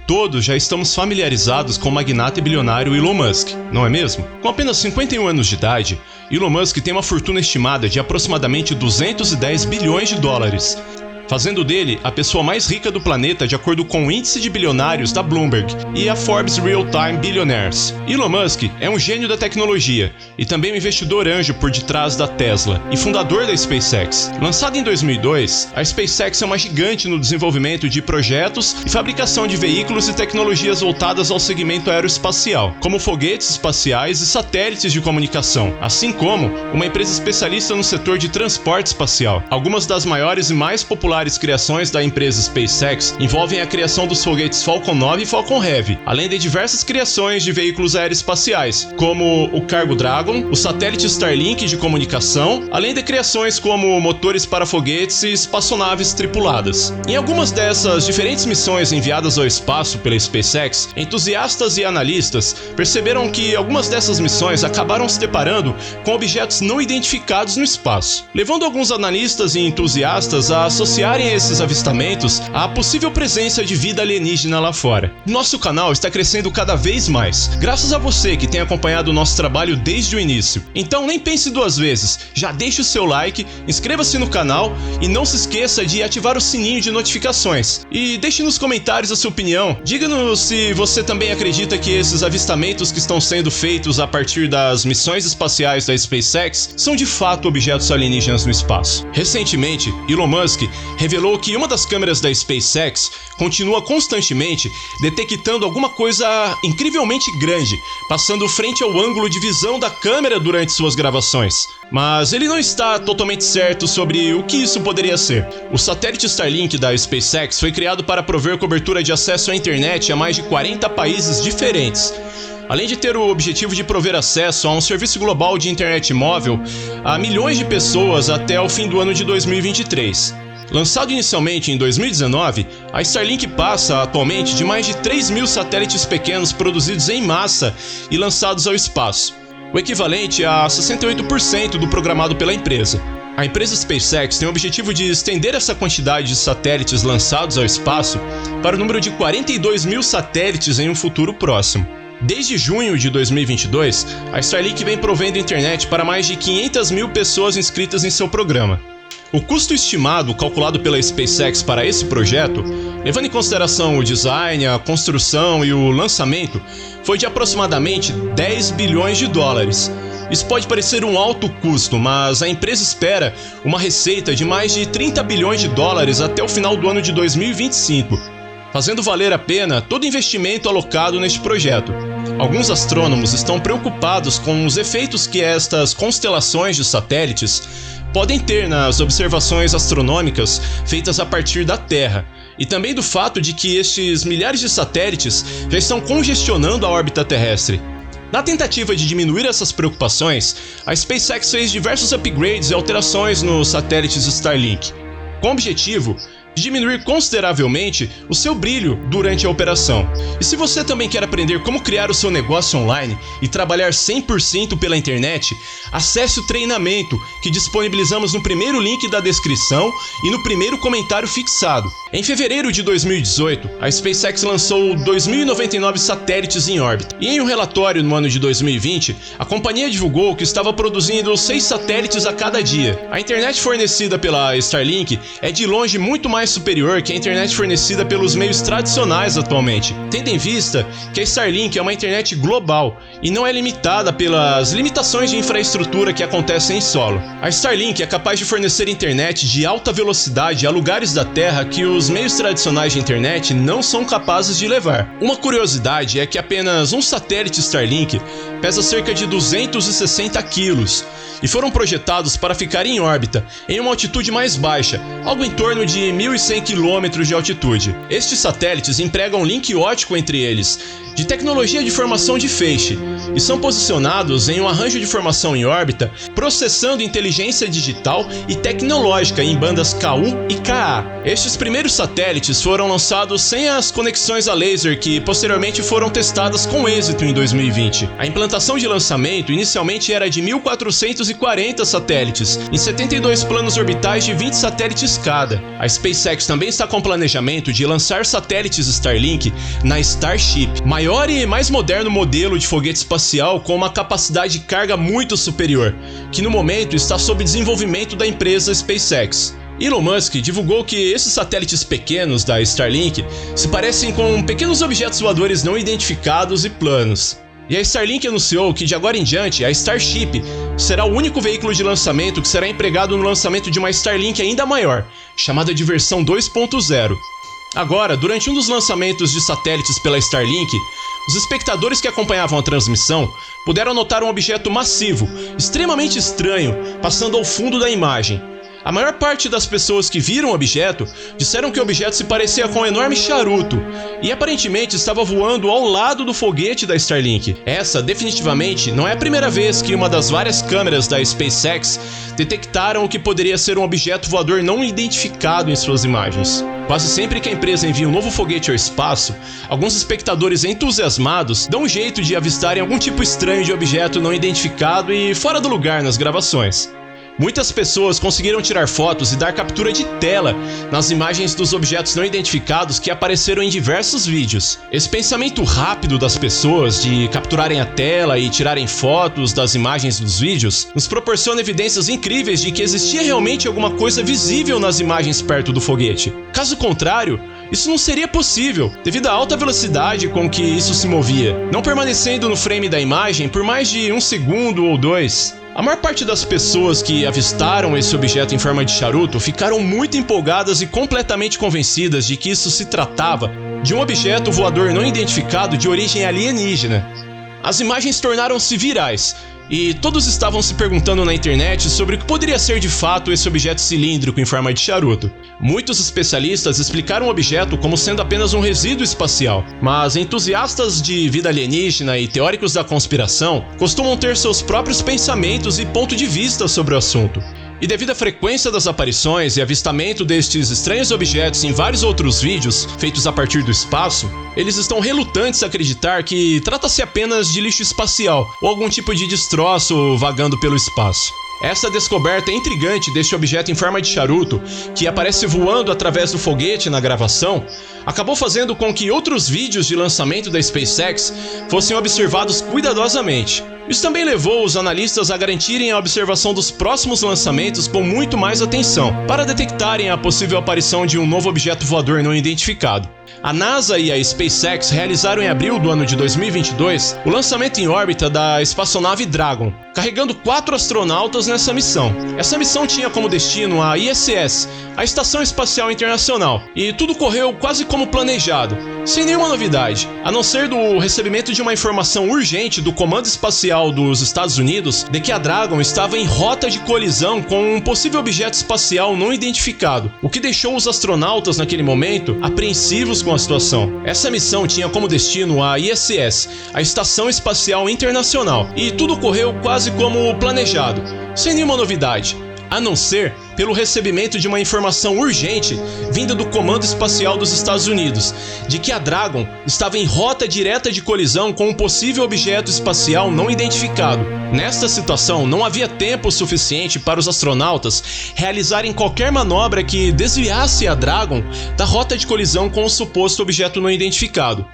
Todos já estamos familiarizados com o magnata e bilionário Elon Musk, não é mesmo? Com apenas 51 anos de idade, Elon Musk tem uma fortuna estimada de aproximadamente 210 bilhões de dólares, fazendo dele a pessoa mais rica do planeta de acordo com o índice de bilionários da Bloomberg e a Forbes Real-Time Billionaires. Elon Musk é um gênio da tecnologia e também um investidor anjo por detrás da Tesla e fundador da SpaceX. Lançada em 2002, a SpaceX é uma gigante no desenvolvimento de projetos e fabricação de veículos e tecnologias voltadas ao segmento aeroespacial, como foguetes espaciais e satélites de comunicação, assim como uma empresa especialista no setor de transporte espacial. Algumas das maiores e mais populares criações da empresa SpaceX envolvem a criação dos foguetes Falcon 9 e Falcon Heavy, além de diversas criações de veículos aeroespaciais, como o Cargo Dragon, o satélite Starlink de comunicação, além de criações como motores para foguetes e espaçonaves tripuladas. Em algumas dessas diferentes missões enviadas ao espaço pela SpaceX, entusiastas e analistas perceberam que algumas dessas missões acabaram se deparando com objetos não identificados no espaço, levando alguns analistas e entusiastas a associar esses avistamentos à possível presença de vida alienígena lá fora. Nosso canal está crescendo cada vez mais, graças a você que tem acompanhado o nosso trabalho desde o início. Então nem pense duas vezes, já deixe o seu like, inscreva-se no canal e não se esqueça de ativar o sininho de notificações. E deixe nos comentários a sua opinião, diga-nos se você também acredita que esses avistamentos que estão sendo feitos a partir das missões espaciais da SpaceX são de fato objetos alienígenas no espaço. Recentemente, Elon Musk revelou que uma das câmeras da SpaceX continua constantemente detectando alguma coisa incrivelmente grande, passando frente ao ângulo de visão da câmera durante suas gravações. Mas ele não está totalmente certo sobre o que isso poderia ser. O satélite Starlink da SpaceX foi criado para prover cobertura de acesso à internet a mais de 40 países diferentes, além de ter o objetivo de prover acesso a um serviço global de internet móvel a milhões de pessoas até o fim do ano de 2023. Lançado inicialmente em 2019, a Starlink passa atualmente de mais de 3.000 satélites pequenos produzidos em massa e lançados ao espaço, o equivalente a 68% do programado pela empresa. A empresa SpaceX tem o objetivo de estender essa quantidade de satélites lançados ao espaço para o número de 42.000 satélites em um futuro próximo. Desde junho de 2022, a Starlink vem provendo internet para mais de 500.000 pessoas inscritas em seu programa. O custo estimado calculado pela SpaceX para esse projeto, levando em consideração o design, a construção e o lançamento, foi de aproximadamente 10 bilhões de dólares. Isso pode parecer um alto custo, mas a empresa espera uma receita de mais de 30 bilhões de dólares até o final do ano de 2025, fazendo valer a pena todo o investimento alocado neste projeto. Alguns astrônomos estão preocupados com os efeitos que estas constelações de satélites podem ter nas observações astronômicas feitas a partir da Terra, e também do fato de que estes milhares de satélites já estão congestionando a órbita terrestre. Na tentativa de diminuir essas preocupações, a SpaceX fez diversos upgrades e alterações nos satélites Starlink, com o objetivo de diminuir consideravelmente o seu brilho durante a operação. E se você também quer aprender como criar o seu negócio online e trabalhar 100% pela internet, acesse o treinamento que disponibilizamos no primeiro link da descrição e no primeiro comentário fixado. Em fevereiro de 2018, a SpaceX lançou 2.099 satélites em órbita. E em um relatório no ano de 2020, a companhia divulgou que estava produzindo 6 satélites a cada dia. A internet fornecida pela Starlink é de longe muito mais superior que a internet fornecida pelos meios tradicionais atualmente, tendo em vista que a Starlink é uma internet global e não é limitada pelas limitações de infraestrutura que acontecem em solo. A Starlink é capaz de fornecer internet de alta velocidade a lugares da Terra que os meios tradicionais de internet não são capazes de levar. Uma curiosidade é que apenas um satélite Starlink pesa cerca de 260 quilos e foram projetados para ficar em órbita em uma altitude mais baixa, algo em torno de 1.100 km de altitude. Estes satélites empregam link óptico entre eles, de tecnologia de formação de feixe, e são posicionados em um arranjo de formação em órbita, processando inteligência digital e tecnológica em bandas Ku e Ka. Estes primeiros satélites foram lançados sem as conexões a laser que posteriormente foram testadas com êxito em 2020. A implantação de lançamento inicialmente era de 1.440 satélites, em 72 planos orbitais de 20 satélites cada. A SpaceX SpaceX também está com o planejamento de lançar satélites Starlink na Starship, maior e mais moderno modelo de foguete espacial com uma capacidade de carga muito superior, que no momento está sob desenvolvimento da empresa SpaceX. Elon Musk divulgou que esses satélites pequenos da Starlink se parecem com pequenos objetos voadores não identificados e planos. E a Starlink anunciou que de agora em diante a Starship será o único veículo de lançamento que será empregado no lançamento de uma Starlink ainda maior, chamada de versão 2.0. Agora, durante um dos lançamentos de satélites pela Starlink, os espectadores que acompanhavam a transmissão puderam notar um objeto massivo, extremamente estranho, passando ao fundo da imagem. A maior parte das pessoas que viram o objeto disseram que o objeto se parecia com um enorme charuto e aparentemente estava voando ao lado do foguete da Starlink. Essa definitivamente não é a primeira vez que uma das várias câmeras da SpaceX detectaram o que poderia ser um objeto voador não identificado em suas imagens. Quase sempre que a empresa envia um novo foguete ao espaço, alguns espectadores entusiasmados dão um jeito de avistarem algum tipo estranho de objeto não identificado e fora do lugar nas gravações. Muitas pessoas conseguiram tirar fotos e dar captura de tela nas imagens dos objetos não identificados que apareceram em diversos vídeos. Esse pensamento rápido das pessoas de capturarem a tela e tirarem fotos das imagens dos vídeos nos proporciona evidências incríveis de que existia realmente alguma coisa visível nas imagens perto do foguete. Caso contrário, isso não seria possível, devido à alta velocidade com que isso se movia, não permanecendo no frame da imagem por mais de 1 segundo ou 2. A maior parte das pessoas que avistaram esse objeto em forma de charuto ficaram muito empolgadas e completamente convencidas de que isso se tratava de um objeto voador não identificado de origem alienígena. As imagens tornaram-se virais, e todos estavam se perguntando na internet sobre o que poderia ser de fato esse objeto cilíndrico em forma de charuto. Muitos especialistas explicaram o objeto como sendo apenas um resíduo espacial, mas entusiastas de vida alienígena e teóricos da conspiração costumam ter seus próprios pensamentos e ponto de vista sobre o assunto. E devido à frequência das aparições e avistamento destes estranhos objetos em vários outros vídeos feitos a partir do espaço, eles estão relutantes a acreditar que trata-se apenas de lixo espacial ou algum tipo de destroço vagando pelo espaço. Essa descoberta intrigante deste objeto em forma de charuto, que aparece voando através do foguete na gravação, acabou fazendo com que outros vídeos de lançamento da SpaceX fossem observados cuidadosamente. Isso também levou os analistas a garantirem a observação dos próximos lançamentos com muito mais atenção, para detectarem a possível aparição de um novo objeto voador não identificado. A NASA e a SpaceX realizaram em abril do ano de 2022 o lançamento em órbita da espaçonave Dragon, carregando 4 astronautas nessa missão. Essa missão tinha como destino a ISS, a Estação Espacial Internacional, e tudo correu quase como planejado, sem nenhuma novidade, a não ser do recebimento de uma informação urgente do Comando Espacial dos Estados Unidos de que a Dragon estava em rota de colisão com um possível objeto espacial não identificado, o que deixou os astronautas naquele momento apreensivos com a situação. Essa missão tinha como destino a ISS, a Estação Espacial Internacional, e tudo correu quase como planejado, sem nenhuma novidade, a não ser pelo recebimento de uma informação urgente vinda do Comando Espacial dos Estados Unidos, de que a Dragon estava em rota direta de colisão com um possível objeto espacial não identificado. Nesta situação, não havia tempo suficiente para os astronautas realizarem qualquer manobra que desviasse a Dragon da rota de colisão com o suposto objeto não identificado.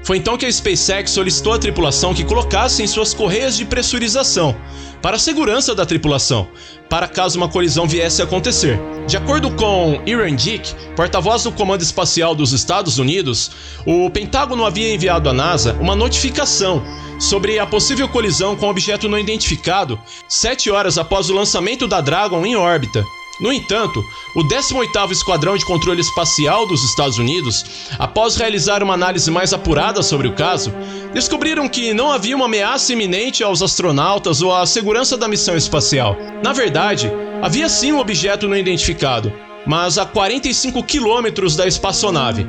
Foi então que a SpaceX solicitou à tripulação que colocassem suas correias de pressurização para a segurança da tripulação, para caso uma colisão viesse a acontecer. De acordo com Ian Dick, porta-voz do Comando Espacial dos Estados Unidos, o Pentágono havia enviado à NASA uma notificação sobre a possível colisão com objeto não identificado 7 horas após o lançamento da Dragon em órbita. No entanto, o 18º Esquadrão de Controle Espacial dos Estados Unidos, após realizar uma análise mais apurada sobre o caso, descobriram que não havia uma ameaça iminente aos astronautas ou à segurança da missão espacial. Na verdade, havia sim um objeto não identificado, mas a 45 quilômetros da espaçonave.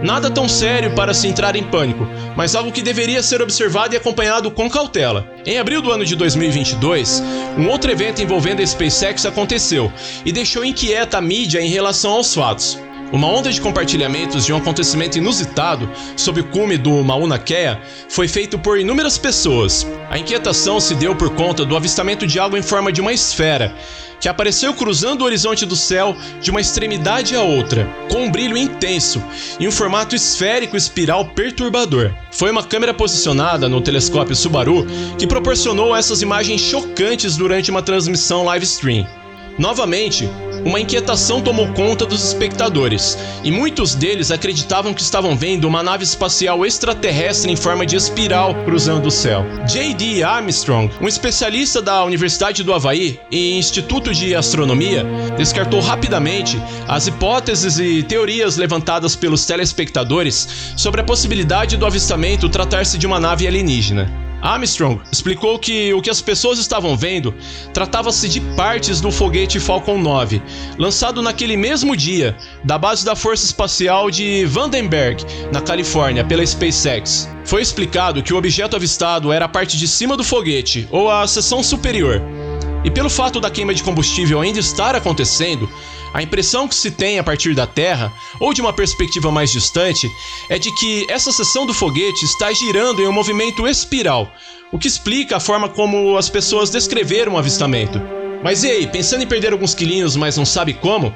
Nada tão sério para se entrar em pânico, mas algo que deveria ser observado e acompanhado com cautela. Em abril do ano de 2022, um outro evento envolvendo a SpaceX aconteceu e deixou inquieta a mídia em relação aos fatos. Uma onda de compartilhamentos de um acontecimento inusitado sob o cume do Mauna Kea foi feito por inúmeras pessoas. A inquietação se deu por conta do avistamento de algo em forma de uma esfera, que apareceu cruzando o horizonte do céu de uma extremidade a outra, com um brilho intenso e um formato esférico espiral perturbador. Foi uma câmera posicionada no telescópio Subaru que proporcionou essas imagens chocantes durante uma transmissão live stream. Novamente, uma inquietação tomou conta dos espectadores, e muitos deles acreditavam que estavam vendo uma nave espacial extraterrestre em forma de espiral cruzando o céu. J.D. Armstrong, um especialista da Universidade do Havaí e Instituto de Astronomia, descartou rapidamente as hipóteses e teorias levantadas pelos telespectadores sobre a possibilidade do avistamento tratar-se de uma nave alienígena. Armstrong explicou que o que as pessoas estavam vendo tratava-se de partes do foguete Falcon 9, lançado naquele mesmo dia da base da Força Espacial de Vandenberg, na Califórnia, pela SpaceX. Foi explicado que o objeto avistado era a parte de cima do foguete, ou a seção superior. E pelo fato da queima de combustível ainda estar acontecendo, a impressão que se tem a partir da Terra, ou de uma perspectiva mais distante, é de que essa seção do foguete está girando em um movimento espiral, o que explica a forma como as pessoas descreveram o avistamento. Mas e aí, pensando em perder alguns quilinhos, mas não sabe como?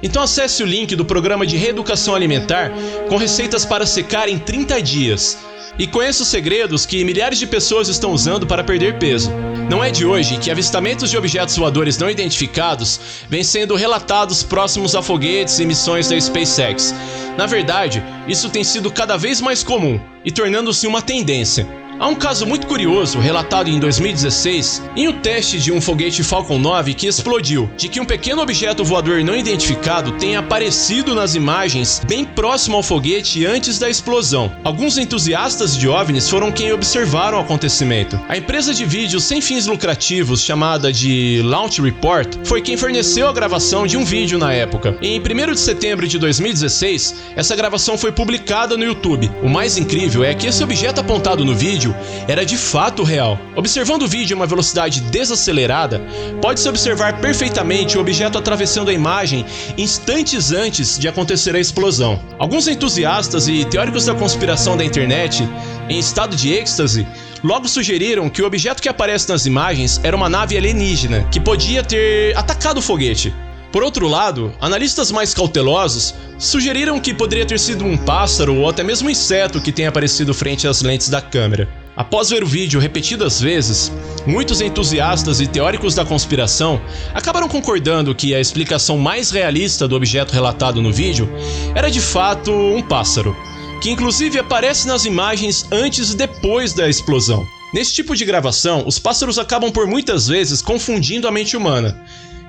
Então acesse o link do programa de reeducação alimentar com receitas para secar em 30 dias. E conheça os segredos que milhares de pessoas estão usando para perder peso. Não é de hoje que avistamentos de objetos voadores não identificados vêm sendo relatados próximos a foguetes e missões da SpaceX. Na verdade, isso tem sido cada vez mais comum e tornando-se uma tendência. Há um caso muito curioso, relatado em 2016, em um teste de um foguete Falcon 9 que explodiu, de que um pequeno objeto voador não identificado tenha aparecido nas imagens bem próximo ao foguete antes da explosão. Alguns entusiastas de OVNIs foram quem observaram o acontecimento. A empresa de vídeos sem fins lucrativos, chamada de Launch Report, foi quem forneceu a gravação de um vídeo na época. Em 1º de setembro de 2016, essa gravação foi publicada no YouTube. O mais incrível é que esse objeto apontado no vídeo era de fato real. Observando o vídeo em uma velocidade desacelerada, pode-se observar perfeitamente o objeto atravessando a imagem instantes antes de acontecer a explosão. Alguns entusiastas e teóricos da conspiração da internet, em estado de êxtase, logo sugeriram que o objeto que aparece nas imagens era uma nave alienígena que podia ter atacado o foguete. Por outro lado, analistas mais cautelosos sugeriram que poderia ter sido um pássaro ou até mesmo um inseto que tenha aparecido frente às lentes da câmera. Após ver o vídeo repetidas vezes, muitos entusiastas e teóricos da conspiração acabaram concordando que a explicação mais realista do objeto relatado no vídeo era de fato um pássaro, que inclusive aparece nas imagens antes e depois da explosão. Nesse tipo de gravação, os pássaros acabam por muitas vezes confundindo a mente humana,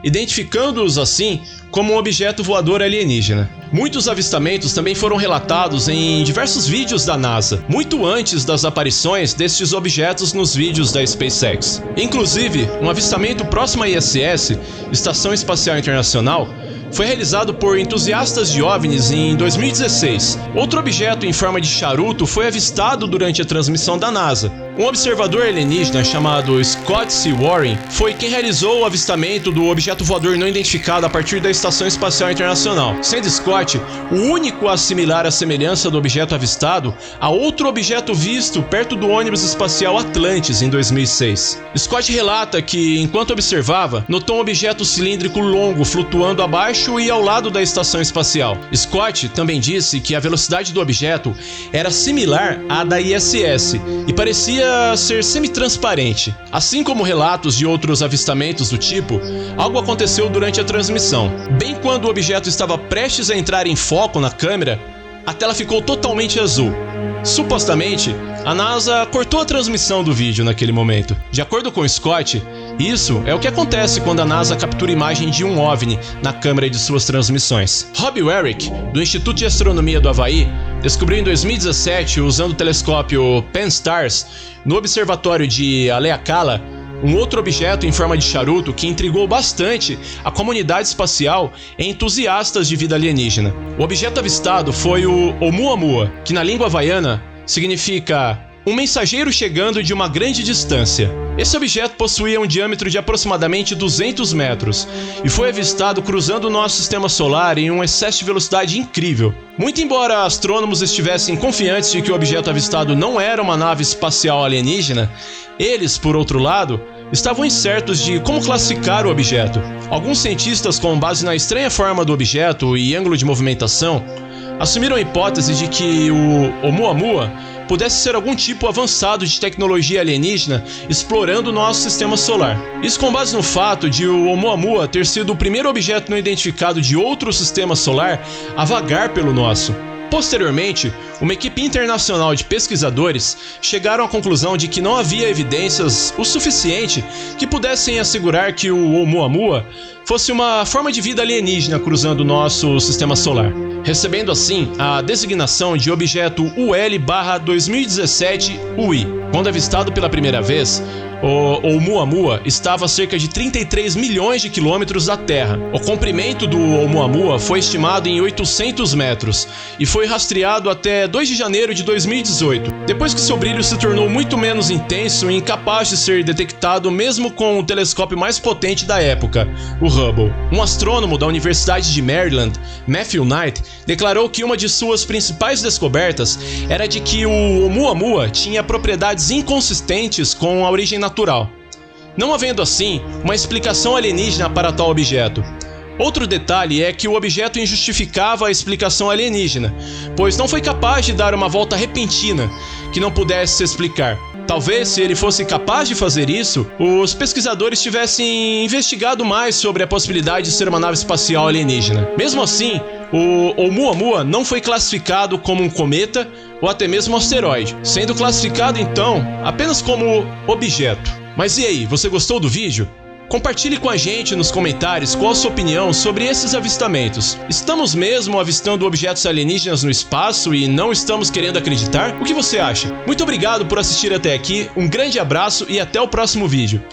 identificando-os assim como um objeto voador alienígena. Muitos avistamentos também foram relatados em diversos vídeos da NASA, muito antes das aparições destes objetos nos vídeos da SpaceX. Inclusive, um avistamento próximo à ISS, Estação Espacial Internacional, foi realizado por entusiastas de OVNIs em 2016. Outro objeto em forma de charuto foi avistado durante a transmissão da NASA. Um observador alienígena chamado Scott C. Warren foi quem realizou o avistamento do objeto voador não identificado a partir da Estação Espacial Internacional, sendo Scott o único a assimilar a semelhança do objeto avistado a outro objeto visto perto do ônibus espacial Atlantis em 2006. Scott relata que, enquanto observava, notou um objeto cilíndrico longo flutuando abaixo e ao lado da estação espacial. Scott também disse que a velocidade do objeto era similar à da ISS e parecia ser semi-transparente. Assim como relatos de outros avistamentos do tipo, algo aconteceu durante a transmissão. Bem quando o objeto estava prestes a entrar em foco na câmera, a tela ficou totalmente azul. Supostamente, a NASA cortou a transmissão do vídeo naquele momento. De acordo com Scott, isso é o que acontece quando a NASA captura imagem de um OVNI na câmera de suas transmissões. Rob Warwick, do Instituto de Astronomia do Havaí, descobriu em 2017, usando o telescópio Pan-STARRS, no observatório de Haleakala, um outro objeto em forma de charuto que intrigou bastante a comunidade espacial e entusiastas de vida alienígena. O objeto avistado foi o Oumuamua, que na língua havaiana significa um mensageiro chegando de uma grande distância. Esse objeto possuía um diâmetro de aproximadamente 200 metros e foi avistado cruzando o nosso sistema solar em um excesso de velocidade incrível. Muito embora astrônomos estivessem confiantes de que o objeto avistado não era uma nave espacial alienígena, eles, por outro lado, estavam incertos de como classificar o objeto. Alguns cientistas, com base na estranha forma do objeto e ângulo de movimentação, assumiram a hipótese de que o Oumuamua pudesse ser algum tipo avançado de tecnologia alienígena explorando o nosso sistema solar. Isso com base no fato de o Oumuamua ter sido o primeiro objeto não identificado de outro sistema solar a vagar pelo nosso. Posteriormente, uma equipe internacional de pesquisadores chegaram à conclusão de que não havia evidências o suficiente que pudessem assegurar que o Oumuamua fosse uma forma de vida alienígena cruzando o nosso sistema solar, recebendo assim a designação de objeto UL/2017 UI. Quando avistado pela primeira vez, o Oumuamua estava a cerca de 33 milhões de quilômetros da Terra. O comprimento do Oumuamua foi estimado em 800 metros e foi rastreado até 2 de janeiro de 2018, depois que seu brilho se tornou muito menos intenso e incapaz de ser detectado mesmo com o telescópio mais potente da época, o Hubble. Um astrônomo da Universidade de Maryland, Matthew Knight, declarou que uma de suas principais descobertas era de que o Oumuamua tinha propriedades inconsistentes com a origem natural, não havendo assim uma explicação alienígena para tal objeto. Outro detalhe é que o objeto injustificava a explicação alienígena, pois não foi capaz de dar uma volta repentina que não pudesse se explicar. Talvez, se ele fosse capaz de fazer isso, os pesquisadores tivessem investigado mais sobre a possibilidade de ser uma nave espacial alienígena. Mesmo assim, o Oumuamua não foi classificado como um cometa ou até mesmo um asteroide, sendo classificado então apenas como objeto. Mas e aí, você gostou do vídeo? Compartilhe com a gente nos comentários qual a sua opinião sobre esses avistamentos. Estamos mesmo avistando objetos alienígenas no espaço e não estamos querendo acreditar? O que você acha? Muito obrigado por assistir até aqui, um grande abraço e até o próximo vídeo.